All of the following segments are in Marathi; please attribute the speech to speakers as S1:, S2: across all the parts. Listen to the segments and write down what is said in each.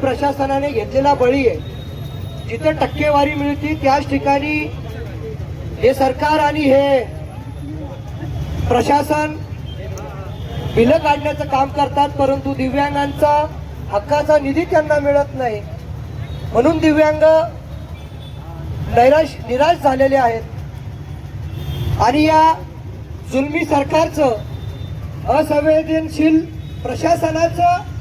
S1: प्रशासनाने घेतलेला बळी आहे. जिथे टक्केवारी मिळते त्याच ठिकाणी हे सरकार आणि हे प्रशासन बिलं काढण्याचं काम करतात, परंतु दिव्यांगांचा हक्काचा निधी त्यांना मिळत नाही. म्हणून दिव्यांग निराश झालेले आहेत. आणि या जुलमी सरकारचं, असंवेदनशील प्रशासनाचं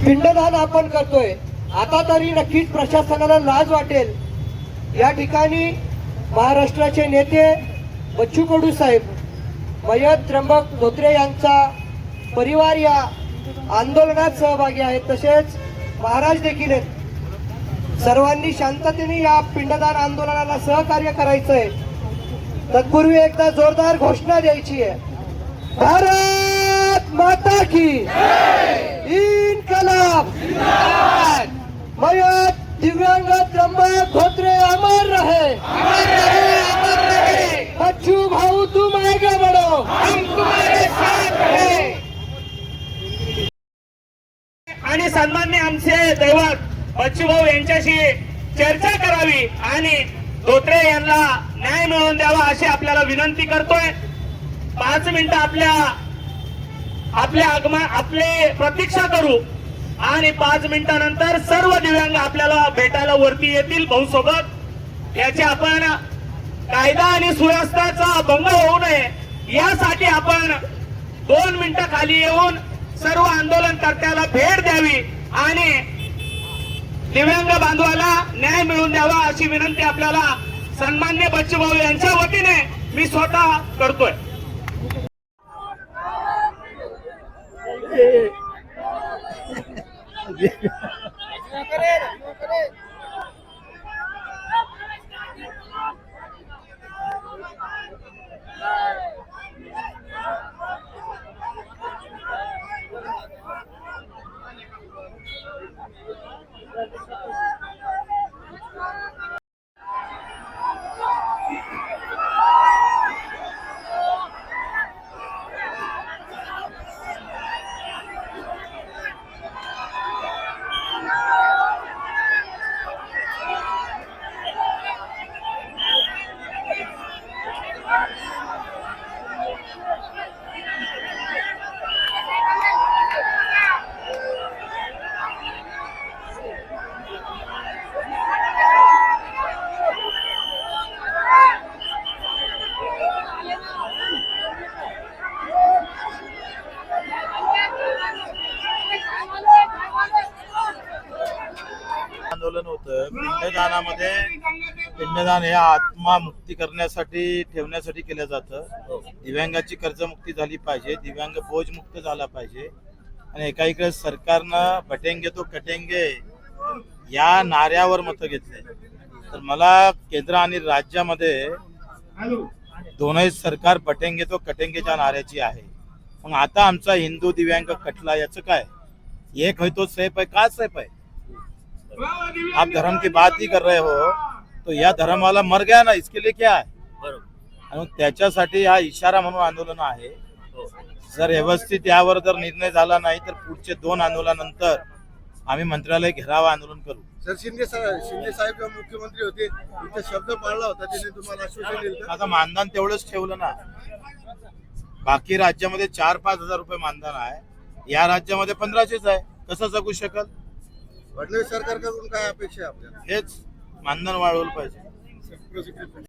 S1: पिंडदान आपण करतोय. आता तरी नक्कीच प्रशासनाला लाज वाटेल. या ठिकाणी महाराष्ट्राचे नेते बच्चू कडू साहेब, मयत त्र्यंबक धोत्रे यांचा परिवार या आंदोलनात सहभागी आहेत. तसेच महाराज देखील आहेत. सर्वांनी शांततेने या पिंडदान आंदोलनाला सहकार्य करायचंय. तत्पूर्वी एकदा जोरदार घोषणा द्यायची आहे. भारत माता की इनकलाब जिंदाबाद. मयत दिव्यांग त्र्यंबक धोत्रे अमर रहे, अमर रहे, अमर रहे. बच्चू भाऊ तुम आगे बढ़ो, हम तुम्हारे साथ हैं.
S2: आणि सन्मानने आमचे दैवत बच्चू भाऊ यांच्याशी चर्चा करावी आणि धोत्रे यांना न्याय मिळवून द्यावा अशी आपल्याला विनंती करतोय. 5 मिनिटं आपले प्रतीक्षा करू आणि 5 मिनिटांनंतर सर्व दिव्यांग आपल्याला भेटायला वरती येतील भाऊ सोबत. याचे आपण कायदा आणि सुव्यवस्थेचा भंग होऊ नये यासाठी आपण 2 मिनिटं खाली येऊन सर्व आंदोलनकर्त्याला भेट द्यावी आणि दिव्यांग बांधवाला न्याय मिळवून द्यावा अशी विनंती आपल्याला सन्मान्य बच्चू भाऊ यांच्या वतीने मी स्वतः करतोय.
S3: आंदोलन होतं. पिंडदान हे आत्मा मुक्ती करण्यासाठी ठेवण्यासाठी केलं जातं. दिव्यांगाची कर्जमुक्ती झाली पाहिजे, दिव्यांग बोज मुक्त झाला पाहिजे. आणि एकाकडे सरकारनं बटेंगे तो कटेंगे या नाऱ्यावर मतं घेतले. तर मला केंद्र आणि राज्यामध्ये दोनही सरकार बटेंगे तो कटेंगेच्या नाऱ्याची आहे. मग आता आमचा हिंदू दिव्यांग कटला, याचं काय? एक है तो सैफ है, का सैफ है? आप धर्म की बात ही कर रहे हो तो या धर्म वाला मर गया ना, इसके लिए क्या है? आणि त्याच्यासाठी हा इशारा म्हणून आंदोलन आहे. जर व्यवस्थित यावर जर निर्णय झाला नाही तर पुढचे 2 आंदोलनानंतर आम्ही मंत्रालय घेरावा आंदोलन करू.
S4: सर शिंदे साहेब जेव्हा मुख्यमंत्री होते इथे शब्द पाळला होता, त्याने तुम्हाला आश्वासन दिलं.
S3: आता मानधन तेवढंच ठेवलं ना. बाकी राज्यामध्ये 4-5 हजार रुपये मानधन आहे, या राज्यामध्ये 1500च आहे. कसं जगू शकल?
S4: फडणवीस सरकारकडून काय अपेक्षा आहे आपल्याला?
S3: हेच मानधन वाढवलं पाहिजे.